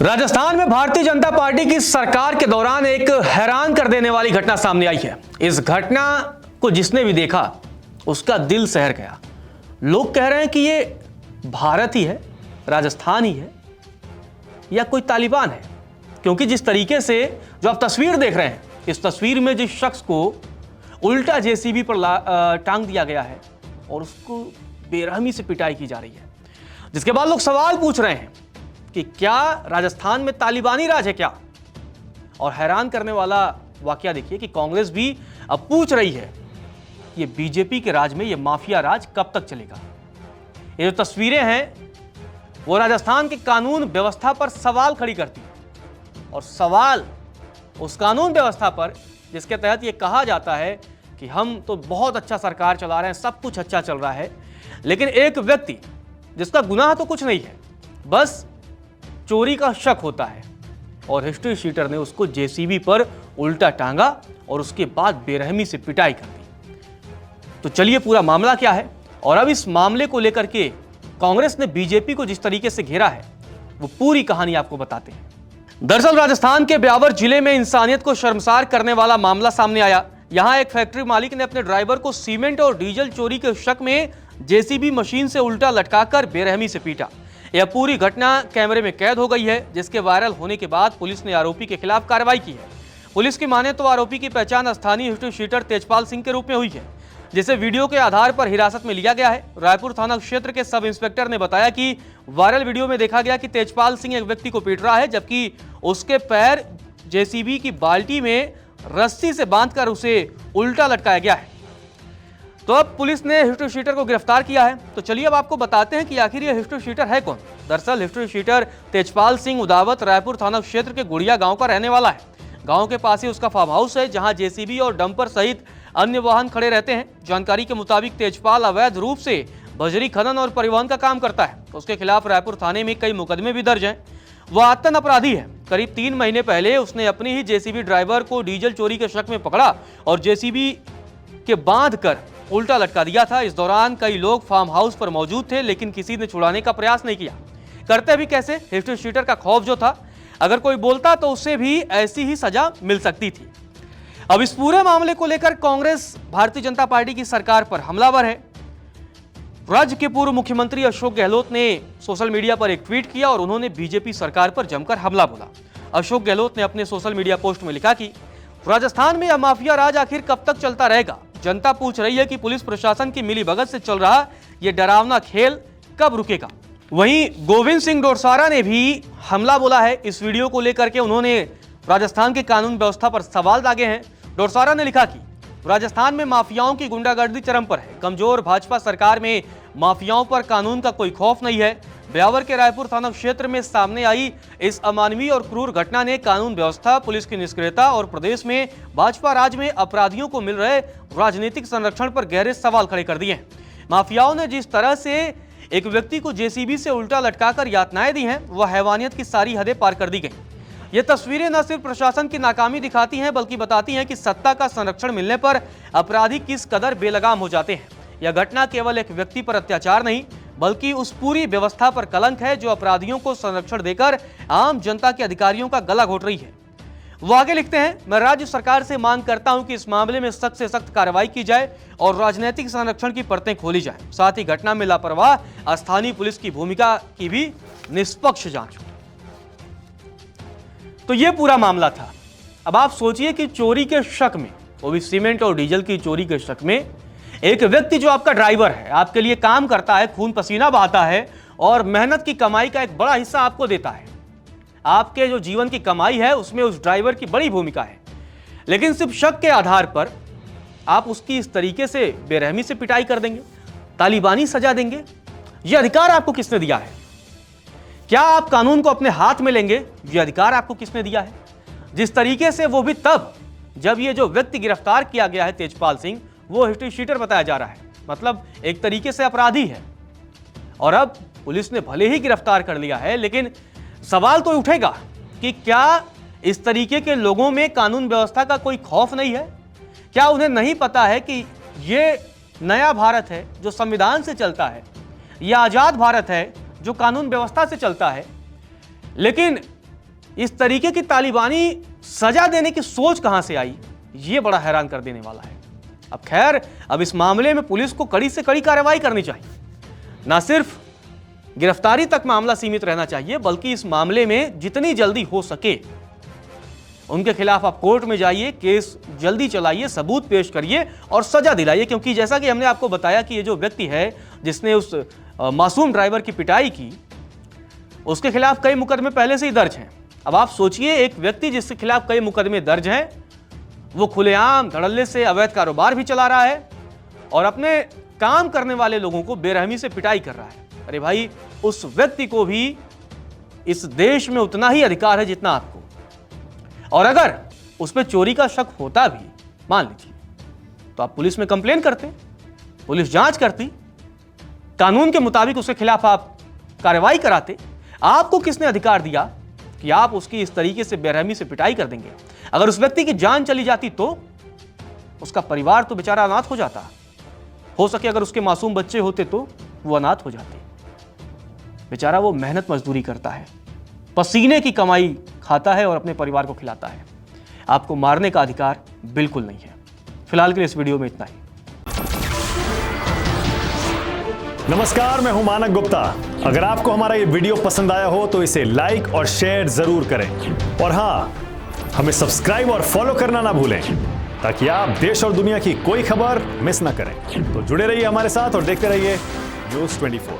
राजस्थान में भारतीय जनता पार्टी की सरकार के दौरान एक हैरान कर देने वाली घटना सामने आई है। इस घटना को जिसने भी देखा उसका दिल सहर गया। लोग कह रहे हैं कि ये भारत ही है, राजस्थान ही है या कोई तालिबान है, क्योंकि जिस तरीके से जो आप तस्वीर देख रहे हैं, इस तस्वीर में जिस शख्स को उल्टा जेसीबी पर टांग दिया गया है और उसको बेरहमी से पिटाई की जा रही है, जिसके बाद लोग सवाल पूछ रहे हैं कि क्या राजस्थान में तालिबानी राज है क्या। और हैरान करने वाला वाकया देखिए कि कांग्रेस भी अब पूछ रही है ये बीजेपी के राज में ये माफिया राज कब तक चलेगा। ये जो तस्वीरें हैं वो राजस्थान के कानून व्यवस्था पर सवाल खड़ी करती है, और सवाल उस कानून व्यवस्था पर जिसके तहत ये कहा जाता है कि हम तो बहुत अच्छा सरकार चला रहे हैं, सब कुछ अच्छा चल रहा है, लेकिन एक व्यक्ति जिसका गुनाह तो कुछ नहीं है, बस चोरी का शक होता है, और हिस्ट्री शीटर ने उसको जेसीबी पर उल्टा टांगा और उसके बाद बेरहमी से पिटाई कर दी। तो चलिए पूरा मामला क्या है, और अब इस मामले को लेकर के कांग्रेस ने बीजेपी को जिस तरीके से घेरा है वो पूरी कहानी आपको बताते हैं। दरअसल राजस्थान के ब्यावर जिले में इंसानियत को शर्मसार करने वाला मामला सामने आया। यहां एक फैक्ट्री मालिक ने अपने ड्राइवर को सीमेंट और डीजल चोरी के शक में जेसीबी मशीन से उल्टा लटकाकर बेरहमी से पीटा। यह पूरी घटना कैमरे में कैद हो गई है, जिसके वायरल होने के बाद पुलिस ने आरोपी के खिलाफ कार्रवाई की है। पुलिस की माने तो आरोपी की पहचान स्थानीय हिस्ट्री शीटर तेजपाल सिंह के रूप में हुई है, जिसे वीडियो के आधार पर हिरासत में लिया गया है। रायपुर थाना क्षेत्र के सब इंस्पेक्टर ने बताया कि वायरल वीडियो में देखा गया कि तेजपाल सिंह एक व्यक्ति को पीट रहा है, जबकि उसके पैर जेसीबी की बाल्टी में रस्सी से बांधकर उसे उल्टा लटकाया गया है। तो अब पुलिस ने हिस्ट्री शीटर को गिरफ्तार किया है। तो चलिए अब आपको बताते हैं कि आखिर ये हिस्ट्री शीटर है कौन। दरअसल हिस्ट्री शीटर तेजपाल सिंह उदावत रायपुर थाना क्षेत्र के गुड़िया गांव का रहने वाला है। गांव के पास ही उसका फार्म हाउस है, जहां जेसीबी और डंपर सहित अन्य वाहन खड़े रहते हैं। जानकारी के मुताबिक तेजपाल अवैध रूप से बजरी खनन और परिवहन का काम करता है। उसके खिलाफ रायपुर थाने में कई मुकदमे भी दर्ज हैं। वह आतन अपराधी है। करीब 3 महीने पहले उसने अपनी ही जेसीबी ड्राइवर को डीजल चोरी के शक में पकड़ा और जेसीबी के बांध कर उल्टा लटका दिया था। इस दौरान कई लोग फार्म हाउस पर मौजूद थे, लेकिन किसी ने छुड़ाने का प्रयास नहीं किया। करते भी कैसे, हिस्ट्री शीटर का खौफ जो था, अगर कोई बोलता तो उसे भी ऐसी ही सजा मिल सकती थी। अब इस पूरे मामले को लेकर कांग्रेस भारतीय जनता पार्टी की सरकार पर हमलावर है। राज्य के पूर्व मुख्यमंत्री अशोक गहलोत ने सोशल मीडिया पर एक ट्वीट किया और उन्होंने बीजेपी सरकार पर जमकर हमला बोला। अशोक गहलोत ने अपने सोशल मीडिया पोस्ट में लिखा कि राजस्थान में यह माफिया राज आखिर कब तक चलता रहेगा। जनता पूछ रही है कि पुलिस प्रशासन की मिलीभगत से चल रहा यह डरावना खेल कब रुकेगा। वहीं गोविंद सिंह डोरसारा ने भी हमला बोला है। इस वीडियो को लेकर के उन्होंने राजस्थान के कानून व्यवस्था पर सवाल दागे हैं। डोरसारा ने लिखा कि राजस्थान में माफियाओं की गुंडागर्दी चरम पर है। कमजोर भाजपा सरकार में माफियाओं पर कानून का कोई खौफ नहीं है। ब्यावर के रायपुर थाना क्षेत्र में सामने आई इस अमानवीय और क्रूर घटना ने कानून व्यवस्था, पुलिस की निष्क्रियता और प्रदेश में भाजपा राज में अपराधियों को मिल रहे राजनीतिक संरक्षण पर गहरे सवाल खड़े कर दिए हैं। माफियाओं ने जिस तरह से एक व्यक्ति को जेसीबी से उल्टा लटकाकर यातनाएं दी हैं, वह हैवानियत की सारी हदें पार कर दी गई। ये तस्वीरें न सिर्फ प्रशासन की नाकामी दिखाती हैं, बल्कि बताती हैं कि सत्ता का संरक्षण मिलने पर अपराधी किस कदर बेलगाम हो जाते हैं। यह घटना केवल एक व्यक्ति पर अत्याचार नहीं, बल्कि उस पूरी व्यवस्था पर कलंक है जो अपराधियों को संरक्षण देकर आम जनता के अधिकारियों का गला घोट रही है। वो आगे लिखते हैं, मैं राज्य सरकार से मांग करता हूं कि इस मामले में सख्त से सख्त कार्रवाई की जाए और राजनीतिक संरक्षण की परतें खोली जाए। साथ ही घटना में लापरवाह स्थानीय पुलिस की भूमिका की भी निष्पक्ष जांच हो। तो यह पूरा मामला था। अब आप सोचिए कि चोरी के शक में, वो भी सीमेंट और डीजल की चोरी के शक में, एक व्यक्ति जो आपका ड्राइवर है, आपके लिए काम करता है, खून पसीना बहाता है और मेहनत की कमाई का एक बड़ा हिस्सा आपको देता है। आपके जो जीवन की कमाई है उसमें उस ड्राइवर की बड़ी भूमिका है, लेकिन सिर्फ शक के आधार पर आप उसकी इस तरीके से बेरहमी से पिटाई कर देंगे, तालिबानी सजा देंगे। यह अधिकार आपको किसने दिया है? क्या आप कानून को अपने हाथ में लेंगे? यह अधिकार आपको किसने दिया है? जिस तरीके से, वो भी तब जब ये जो व्यक्ति गिरफ्तार किया गया है तेजपाल सिंह, वो हिस्ट्री शीटर बताया जा रहा है, मतलब एक तरीके से अपराधी है। और अब पुलिस ने भले ही गिरफ्तार कर लिया है, लेकिन सवाल तो उठेगा कि क्या इस तरीके के लोगों में कानून व्यवस्था का कोई खौफ नहीं है? क्या उन्हें नहीं पता है कि ये नया भारत है जो संविधान से चलता है, यह आजाद भारत है जो कानून व्यवस्था से चलता है? लेकिन इस तरीके की तालिबानी सजा देने की सोच कहां से आई, यह बड़ा हैरान कर देने वाला है। अब खैर, अब इस मामले में पुलिस को कड़ी से कड़ी कार्रवाई करनी चाहिए। ना सिर्फ गिरफ्तारी तक मामला सीमित रहना चाहिए, बल्कि इस मामले में जितनी जल्दी हो सके उनके खिलाफ आप कोर्ट में जाइए, केस जल्दी चलाइए, सबूत पेश करिए और सजा दिलाइए। क्योंकि जैसा कि हमने आपको बताया कि ये जो व्यक्ति है जिसने उस मासूम ड्राइवर की पिटाई की, उसके खिलाफ कई मुकदमे पहले से ही दर्ज हैं। अब आप सोचिए, एक व्यक्ति जिसके खिलाफ कई मुकदमे दर्ज हैं, वो खुलेआम धड़ल्ले से अवैध कारोबार भी चला रहा है और अपने काम करने वाले लोगों को बेरहमी से पिटाई कर रहा है। अरे भाई, उस व्यक्ति को भी इस देश में उतना ही अधिकार है जितना आपको। और अगर उस पर चोरी का शक होता भी, मान लीजिए, तो आप पुलिस में कंप्लेन करते, पुलिस जांच करती, कानून के मुताबिक उसके खिलाफ आप कार्रवाई कराते। आपको किसने अधिकार दिया कि आप उसकी इस तरीके से बेरहमी से पिटाई कर देंगे? अगर उस व्यक्ति की जान चली जाती तो उसका परिवार तो बेचारा अनाथ हो जाता। हो सके अगर उसके मासूम बच्चे होते तो वो अनाथ हो जाते। बेचारा वो मेहनत मजदूरी करता है, पसीने की कमाई खाता है और अपने परिवार को खिलाता है। आपको मारने का अधिकार बिल्कुल नहीं है। फिलहाल के लिए इस वीडियो में इतना ही। नमस्कार, मैं हूं मानक गुप्ता। अगर आपको हमारा ये वीडियो पसंद आया हो तो इसे लाइक और शेयर जरूर करें और हां, हमें सब्सक्राइब और फॉलो करना ना भूलें ताकि आप देश और दुनिया की कोई खबर मिस ना करें। तो जुड़े रहिए हमारे साथ और देखते रहिए न्यूज़ 24।